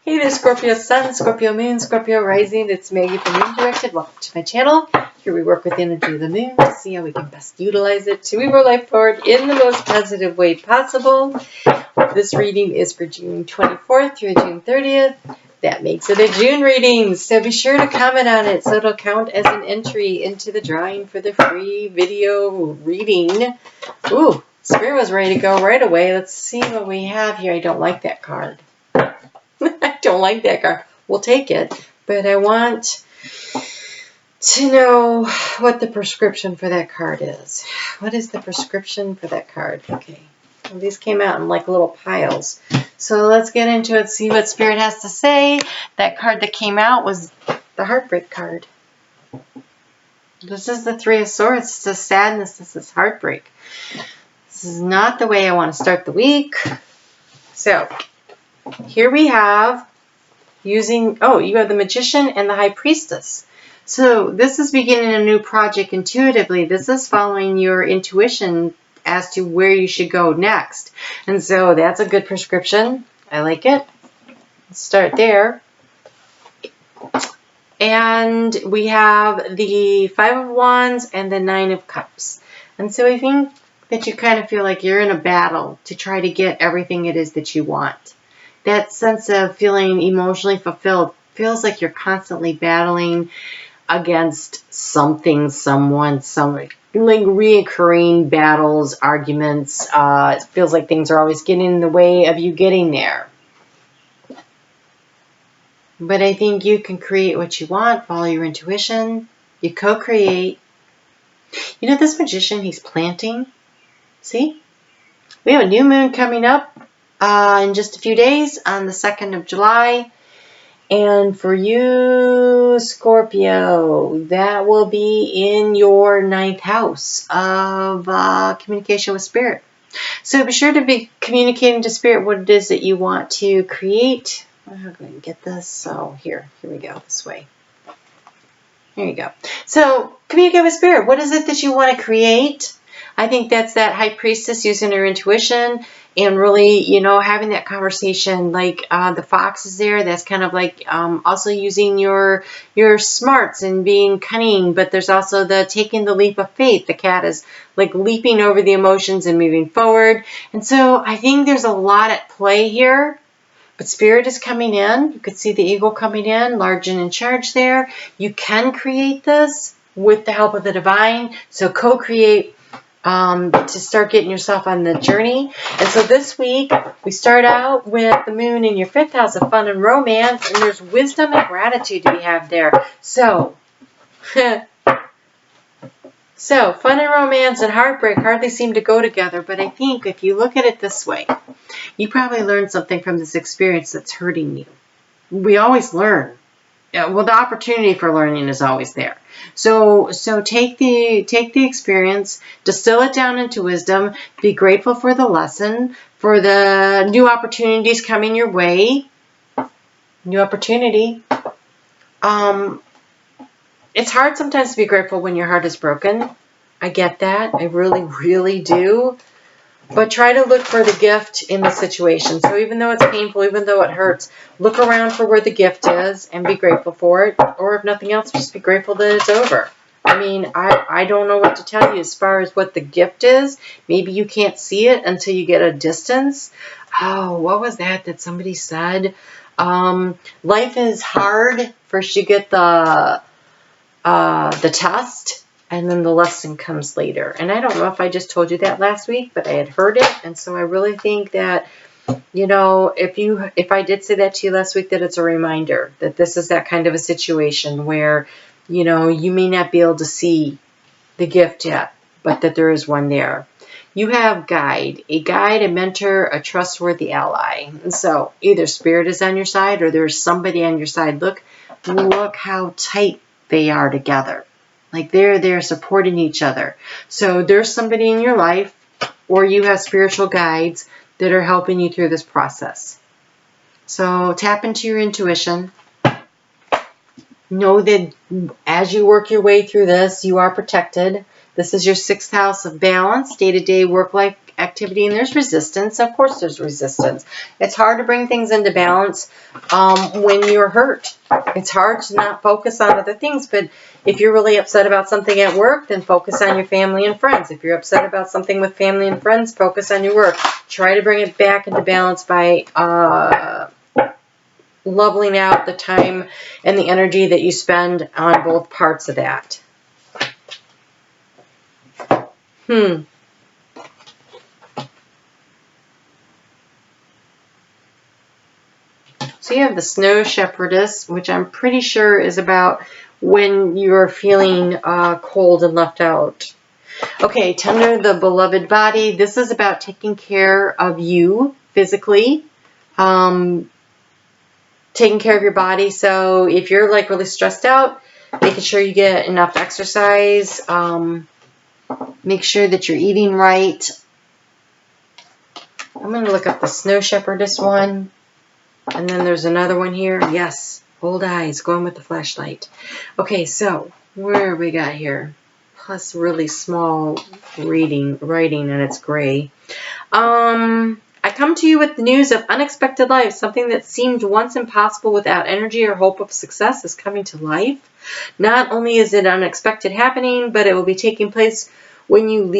Hey there, Scorpio Sun, Scorpio Moon, Scorpio Rising. It's Maggie from Moon Directed. Welcome to my channel. Here we work with the energy of the moon to see how we can best utilize it to move our life forward in the most positive way possible. This reading is for June 24th through June 30th. That makes it a June reading, so be sure to comment on it so it'll count as an entry into the drawing for the free video reading. Ooh, Spirit was ready to go right away. Let's see what we have here. I don't like that card. I don't like that card. We'll take it, but I want to know what the prescription for that card is. What is the prescription for that card? Okay. Well, these came out in like little piles. So let's get into it, see what Spirit has to say. That card that came out was the Heartbreak card. This is the Three of Swords. This is sadness. This is heartbreak. This is not the way I want to start the week. So here we have you have the Magician and the High Priestess. So this is beginning a new project intuitively. This is following your intuition as to where you should go next. And so that's a good prescription. I like it. Let's start there. And we have the Five of Wands and the Nine of Cups. And so I think that you kind of feel like you're in a battle to try to get everything it is that you want. That sense of feeling emotionally fulfilled feels like you're constantly battling against something, someone, like reoccurring battles, arguments. It feels like things are always getting in the way of you getting there. But I think you can create what you want, follow your intuition, you co-create. You know, this Magician, he's planting. See? We have a new moon coming up in just a few days on the 2nd of July. And for you, Scorpio, that will be in your 9th house of communication with Spirit. So be sure to be communicating to Spirit what it is that you want to create. I'm going to get this. So here we go, this way. Here you go. So communicate with Spirit. What is it that you want to create? I think that's that High Priestess using her intuition and really, having that conversation like the fox is there. That's kind of like also using your smarts and being cunning. But there's also the taking the leap of faith. The cat is like leaping over the emotions and moving forward. And so I think there's a lot at play here. But Spirit is coming in. You could see the eagle coming in, large and in charge there. You can create this with the help of the divine. So co-create to start getting yourself on the journey. And so this week, we start out with the moon in your 5th house of fun and romance. And there's wisdom and gratitude to be had there. So, so fun and romance and heartbreak hardly seem to go together. But I think if you look at it this way, you probably learned something from this experience that's hurting you. We always learn. Well, the opportunity for learning is always there. So take the experience, distill it down into wisdom, be grateful for the lesson, for the new opportunities coming your way. New opportunity. It's hard sometimes to be grateful when your heart is broken. I get that. I really, really do. But try to look for the gift in the situation. So even though it's painful, even though it hurts, look around for where the gift is and be grateful for it. Or if nothing else, just be grateful that it's over. I mean, I don't know what to tell you as far as what the gift is. Maybe you can't see it until you get a distance. Oh, what was that somebody said? Life is hard. First you get the test. And then the lesson comes later. And I don't know if I just told you that last week, but I had heard it. And so I really think that, if I did say that to you last week, that it's a reminder that this is that kind of a situation where, you may not be able to see the gift yet, but that there is one there. You have a mentor, a trustworthy ally. And so either Spirit is on your side or there's somebody on your side. Look how tight they are together. Like they're supporting each other. So there's somebody in your life or you have spiritual guides that are helping you through this process. So tap into your intuition. Know that as you work your way through this, you are protected. This is your 6th house of balance, day-to-day work-life activity, and there's resistance. Of course there's resistance. It's hard to bring things into balance when you're hurt. It's hard to not focus on other things, but if you're really upset about something at work, then focus on your family and friends. If you're upset about something with family and friends, focus on your work. Try to bring it back into balance by leveling out the time and the energy that you spend on both parts of that. So you have the Snow Shepherdess, which I'm pretty sure is about when you're feeling cold and left out. Okay, Tender the Beloved Body. This is about taking care of you physically, taking care of your body. So if you're like really stressed out, making sure you get enough exercise, make sure that you're eating right. I'm going to look up the Snow Shepherdess one. And then there's another one here. Yes, Old Eyes, going with the flashlight. Okay, so where we got here? Plus really small writing, and it's gray. I come to you with the news of unexpected life. Something that seemed once impossible without energy or hope of success is coming to life. Not only is it unexpected happening, but it will be taking place when you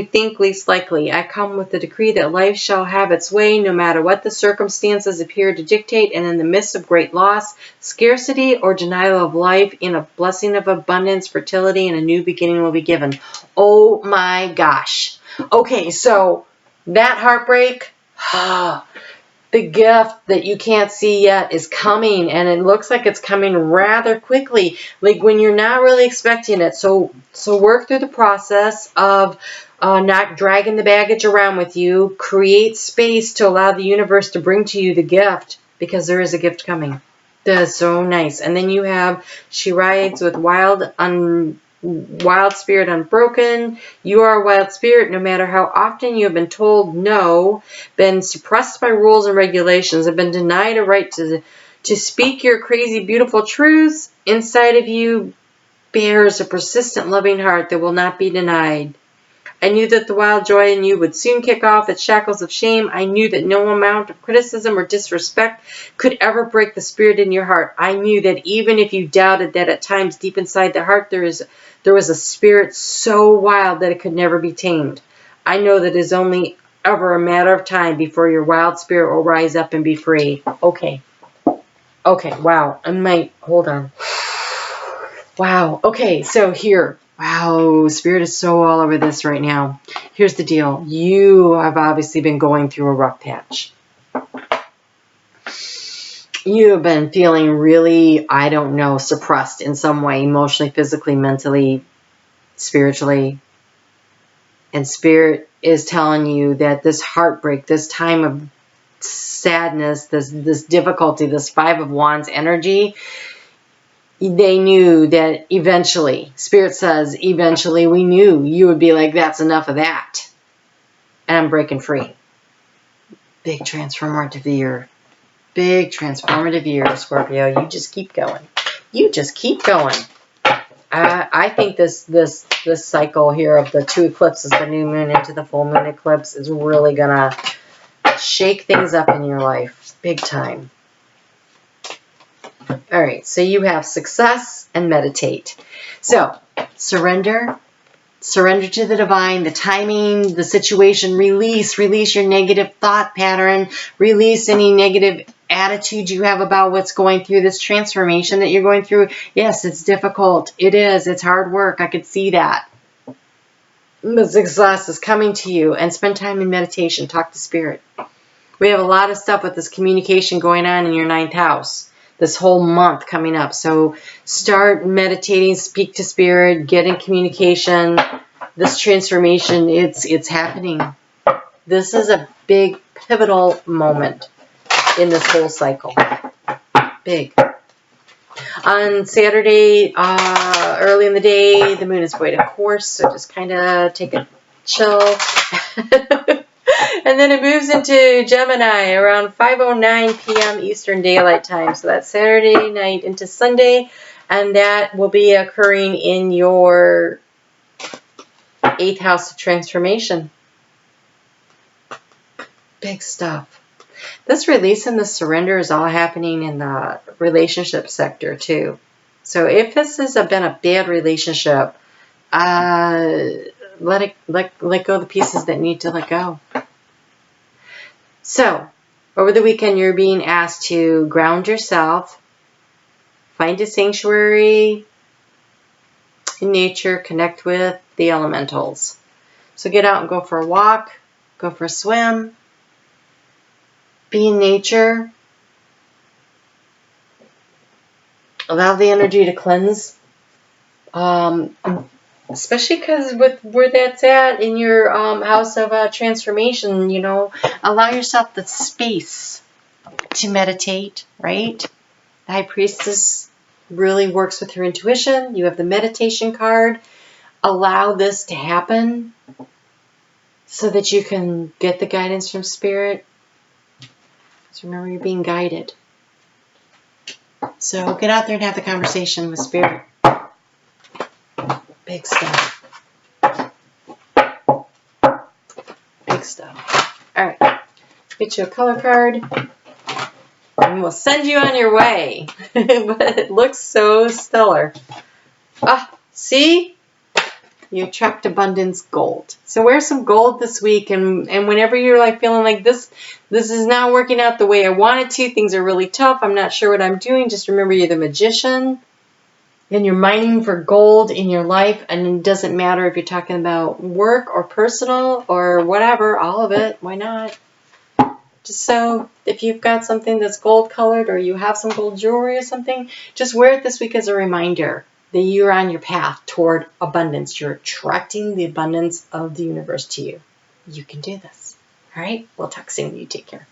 think least likely. I come with the decree that life shall have its way, no matter what the circumstances appear to dictate, and in the midst of great loss, scarcity, or denial of life, in a blessing of abundance, fertility, and a new beginning will be given. Oh my gosh. Okay, so that heartbreak, the gift that you can't see yet is coming, and it looks like it's coming rather quickly, like when you're not really expecting it. So work through the process of not dragging the baggage around with you. Create space to allow the universe to bring to you the gift, because there is a gift coming. That is so nice. And then you have, she rides with wild spirit unbroken. You are a wild spirit, no matter how often you have been told no, been suppressed by rules and regulations, have been denied a right to speak your crazy, beautiful truths. Inside of you bears a persistent, loving heart that will not be denied. I knew that the wild joy in you would soon kick off its shackles of shame. I knew that no amount of criticism or disrespect could ever break the spirit in your heart. I knew that even if you doubted that at times deep inside the heart there was a spirit so wild that it could never be tamed. I know that it is only ever a matter of time before your wild spirit will rise up and be free. Okay, wow. Hold on. Wow. Okay, so here. Wow, Spirit is so all over this right now. Here's the deal. You have obviously been going through a rough patch. You have been feeling really, I don't know, suppressed in some way, emotionally, physically, mentally, spiritually. And Spirit is telling you that this heartbreak, this time of sadness, this difficulty, this Five of Wands energy, they knew that eventually, Spirit says, eventually we knew you would be like, that's enough of that. And I'm breaking free. Big transformative year. Big transformative year, Scorpio. You just keep going. You just keep going. I think this cycle here of the two eclipses, the new moon into the full moon eclipse, is really going to shake things up in your life. Big time. All right, so you have success and meditate. So surrender to the divine, the timing, the situation. Release your negative thought pattern. Release any negative attitude you have about what's going through this transformation that you're going through. Yes, it's difficult. It is. It's hard work. I could see that. The success is coming to you. And spend time in meditation. Talk to Spirit. We have a lot of stuff with this communication going on in your 9th house this whole month coming up. So start meditating, speak to Spirit, get in communication. This transformation, it's happening. This is a big pivotal moment in this whole cycle. Big. On Saturday, early in the day, the moon is going to course, so just kind of take a chill. And then it moves into Gemini around 5:09 p.m. Eastern Daylight Time. So that's Saturday night into Sunday. And that will be occurring in your 8th house of transformation. Big stuff. This release and the surrender is all happening in the relationship sector too. So if this has been a bad relationship, let go of the pieces that need to let go. So over the weekend, you're being asked to ground yourself, find a sanctuary in nature, connect with the elementals. So get out and go for a walk, go for a swim, be in nature. Allow the energy to cleanse. Especially because with where that's at in your house of transformation, you know, allow yourself the space to meditate, right? The High Priestess really works with your intuition. You have the meditation card. Allow this to happen so that you can get the guidance from Spirit. So remember, you're being guided. So get out there and have the conversation with Spirit. Big stuff. Big stuff. All right. Get you a color card. And we'll send you on your way. But it looks so stellar. See? You attract abundance gold. So wear some gold this week, and whenever you're like feeling like this is not working out the way I wanted to, things are really tough, I'm not sure what I'm doing, just remember you're the magician and you're mining for gold in your life, and it doesn't matter if you're talking about work or personal or whatever, all of it, why not? Just so if you've got something that's gold colored or you have some gold jewelry or something, just wear it this week as a reminder that you're on your path toward abundance. You're attracting the abundance of the universe to you. You can do this. All right? We'll talk soon. You take care.